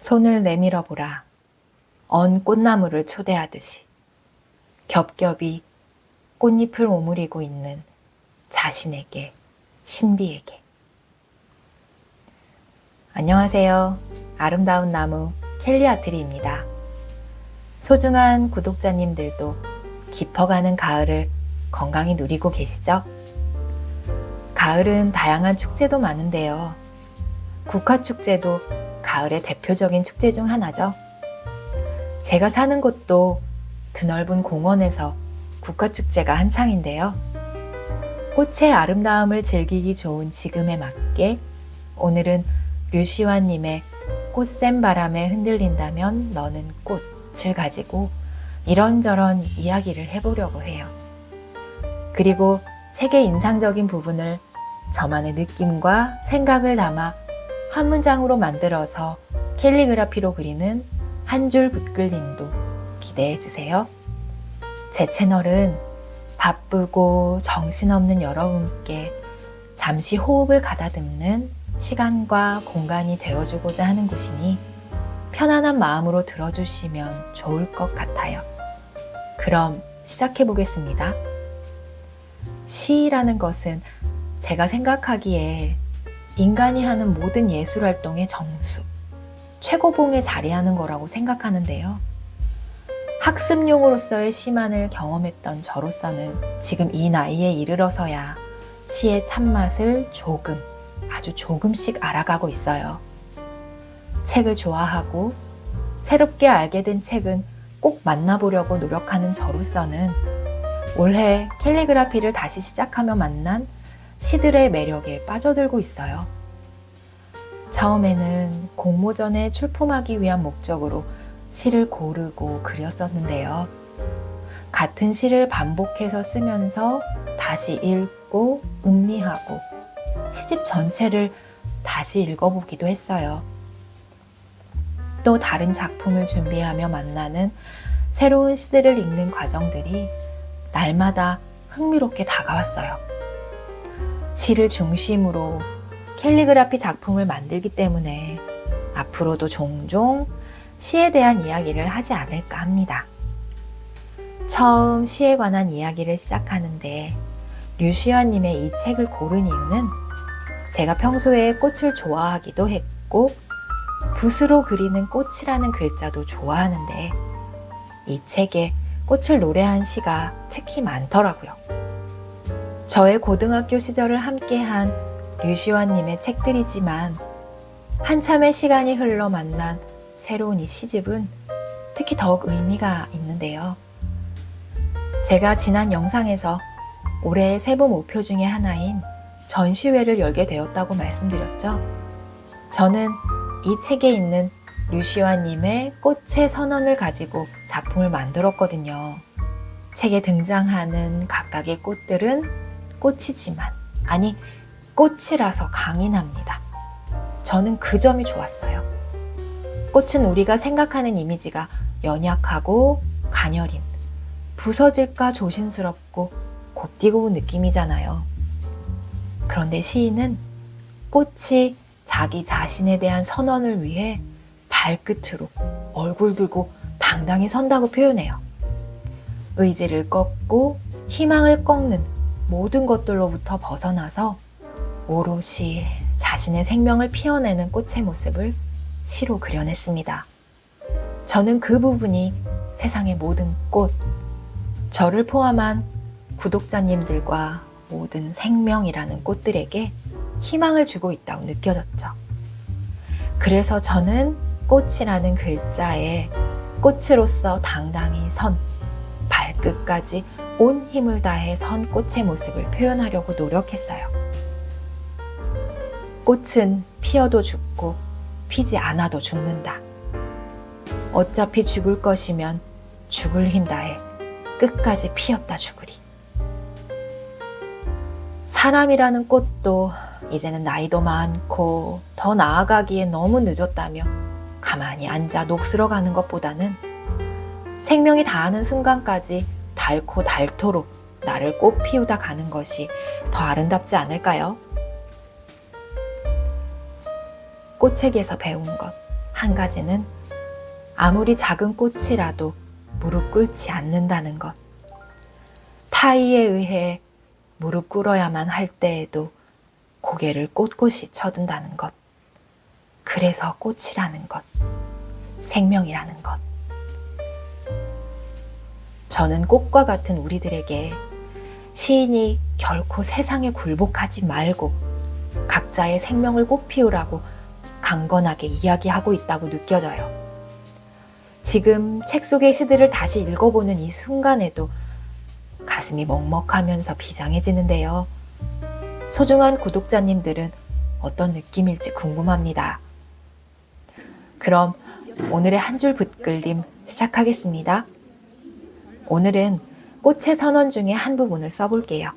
손을 내밀어 보라. 언 꽃나무를 초대하듯이 겹겹이 꽃잎을 오므리고 있는 자신에게, 신비에게. 안녕하세요. 아름다운 나무 켈리 아트리입니다. 소중한 구독자님들도 깊어가는 가을을 건강히 누리고 계시죠? 가을은 다양한 축제도 많은데요. 국화축제도 가을의 대표적인 축제 중 하나죠. 제가 사는 곳도 드넓은 공원에서 국화축제가 한창인데요. 꽃의 아름다움을 즐기기 좋은 지금에 맞게 오늘은 류시환님의 꽃샘 바람에 흔들린다면 너는 꽃을 가지고 이런저런 이야기를 해보려고 해요. 그리고 책의 인상적인 부분을 저만의 느낌과 생각을 담아 한 문장으로 만들어서 캘리그라피로 그리는 한 줄 붓글림도 기대해 주세요. 제 채널은 바쁘고 정신없는 여러분께 잠시 호흡을 가다듬는 시간과 공간이 되어주고자 하는 곳이니 편안한 마음으로 들어주시면 좋을 것 같아요. 그럼 시작해 보겠습니다. 시라는 것은 제가 생각하기에 인간이 하는 모든 예술활동의 정수, 최고봉에 자리하는 거라고 생각하는데요. 학습용으로서의 시만을 경험했던 저로서는 지금 이 나이에 이르러서야 시의 참맛을 아주 조금씩 알아가고 있어요. 책을 좋아하고 새롭게 알게 된 책은 꼭 만나보려고 노력하는 저로서는 올해 캘리그라피를 다시 시작하며 만난 시들의 매력에 빠져들고 있어요. 처음에는 공모전에 출품하기 위한 목적으로 시를 고르고 그렸었는데요. 같은 시를 반복해서 쓰면서 다시 읽고 음미하고 시집 전체를 다시 읽어보기도 했어요. 또 다른 작품을 준비하며 만나는 새로운 시들을 읽는 과정들이 날마다 흥미롭게 다가왔어요. 시를 중심으로 캘리그라피 작품을 만들기 때문에 앞으로도 종종 시에 대한 이야기를 하지 않을까 합니다. 처음 시에 관한 이야기를 시작하는데 류시환님의 이 책을 고른 이유는 제가 평소에 꽃을 좋아하기도 했고 붓으로 그리는 꽃이라는 글자도 좋아하는데 이 책에 꽃을 노래한 시가 특히 많더라고요. 저의 고등학교 시절을 함께한 류시환님의 책들이지만 한참의 시간이 흘러 만난 새로운 이 시집은 특히 더욱 의미가 있는데요. 제가 지난 영상에서 올해의 세부 목표 중에 하나인 전시회를 열게 되었다고 말씀드렸죠. 저는 이 책에 있는 류시환님의 꽃의 선언을 가지고 작품을 만들었거든요. 책에 등장하는 각각의 꽃들은 꽃이지만, 아니 꽃이라서 강인합니다. 저는 그 점이 좋았어요. 꽃은 우리가 생각하는 이미지가 연약하고 가녀린, 부서질까 조심스럽고 곱디고운 느낌이잖아요. 그런데 시인은 꽃이 자기 자신에 대한 선언을 위해 발끝으로 얼굴 들고 당당히 선다고 표현해요. 의지를 꺾고 희망을 꺾는 모든 것들로부터 벗어나서 오롯이 자신의 생명을 피워내는 꽃의 모습을 시로 그려냈습니다. 저는 그 부분이 세상의 모든 꽃, 저를 포함한 구독자님들과 모든 생명이라는 꽃들에게 희망을 주고 있다고 느껴졌죠. 그래서 저는 꽃이라는 글자에 꽃으로서 당당히 선, 발끝까지 온 힘을 다해 선 꽃의 모습을 표현하려고 노력했어요. 꽃은 피어도 죽고 피지 않아도 죽는다. 어차피 죽을 것이면 죽을 힘 다해 끝까지 피었다 죽으리. 사람이라는 꽃도 이제는 나이도 많고 더 나아가기에 너무 늦었다며 가만히 앉아 녹슬어가는 것보다는 생명이 다하는 순간까지 닳고 닳도록 나를 꽃 피우다 가는 것이 더 아름답지 않을까요? 꽃책에서 배운 것 한 가지는 아무리 작은 꽃이라도 무릎 꿇지 않는다는 것. 타의에 의해 무릎 꿇어야만 할 때에도 고개를 꼿꼿이 쳐든다는 것. 그래서 꽃이라는 것, 생명이라는 것. 저는 꽃과 같은 우리들에게 시인이 결코 세상에 굴복하지 말고 각자의 생명을 꽃피우라고 강건하게 이야기하고 있다고 느껴져요. 지금 책 속의 시들을 다시 읽어보는 이 순간에도 가슴이 먹먹하면서 비장해지는데요. 소중한 구독자님들은 어떤 느낌일지 궁금합니다. 그럼 오늘의 한 줄 붓글림 시작하겠습니다. 오늘은 꽃의 선언 중에 한 부분을 써볼게요.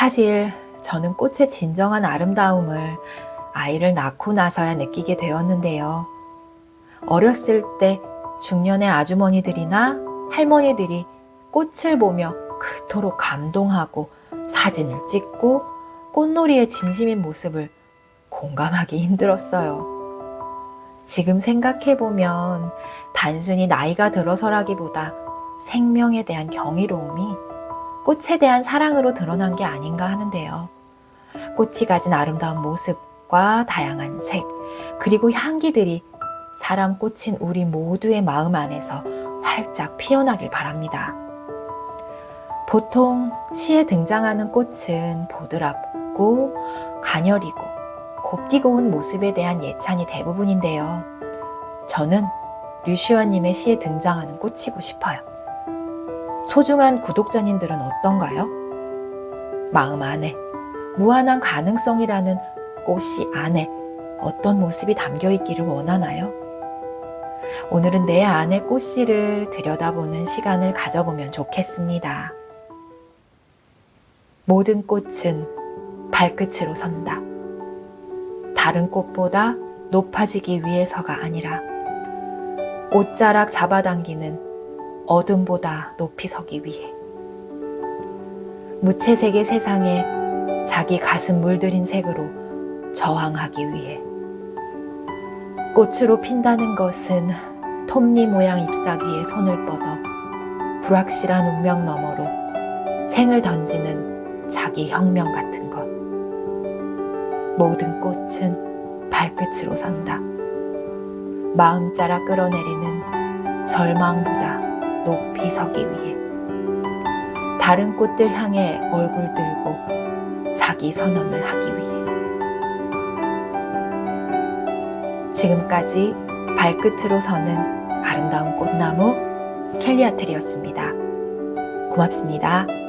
사실 저는 꽃의 진정한 아름다움을 아이를 낳고 나서야 느끼게 되었는데요. 어렸을 때 중년의 아주머니들이나 할머니들이 꽃을 보며 그토록 감동하고 사진을 찍고 꽃놀이에 진심인 모습을 공감하기 힘들었어요. 지금 생각해보면 단순히 나이가 들어서라기보다 생명에 대한 경이로움이 꽃에 대한 사랑으로 드러난 게 아닌가 하는데요. 꽃이 가진 아름다운 모습과 다양한 색, 그리고 향기들이 사람 꽃인 우리 모두의 마음 안에서 활짝 피어나길 바랍니다. 보통 시에 등장하는 꽃은 보드랍고 가녀리고 곱디고 온 모습에 대한 예찬이 대부분인데요. 저는 류시원님의 시에 등장하는 꽃이고 싶어요. 소중한 구독자님들은 어떤가요? 마음 안에 무한한 가능성이라는 꽃이 안에 어떤 모습이 담겨 있기를 원하나요? 오늘은 내 안의 꽃씨를 들여다보는 시간을 가져보면 좋겠습니다. 모든 꽃은 발끝으로 선다. 다른 꽃보다 높아지기 위해서가 아니라 옷자락 잡아당기는 어둠보다 높이 서기 위해. 무채색의 세상에 자기 가슴 물들인 색으로 저항하기 위해. 꽃으로 핀다는 것은 톱니 모양 잎사귀에 손을 뻗어 불확실한 운명 너머로 생을 던지는 자기 혁명 같은 것. 모든 꽃은 발끝으로 선다. 마음자락 끌어내리는 절망보다 높이 서기 위해. 다른 꽃들 향해 얼굴 들고 자기 선언을 하기 위해. 지금까지 발끝으로 서는 아름다운 꽃나무 켈리아틀이었습니다. 고맙습니다.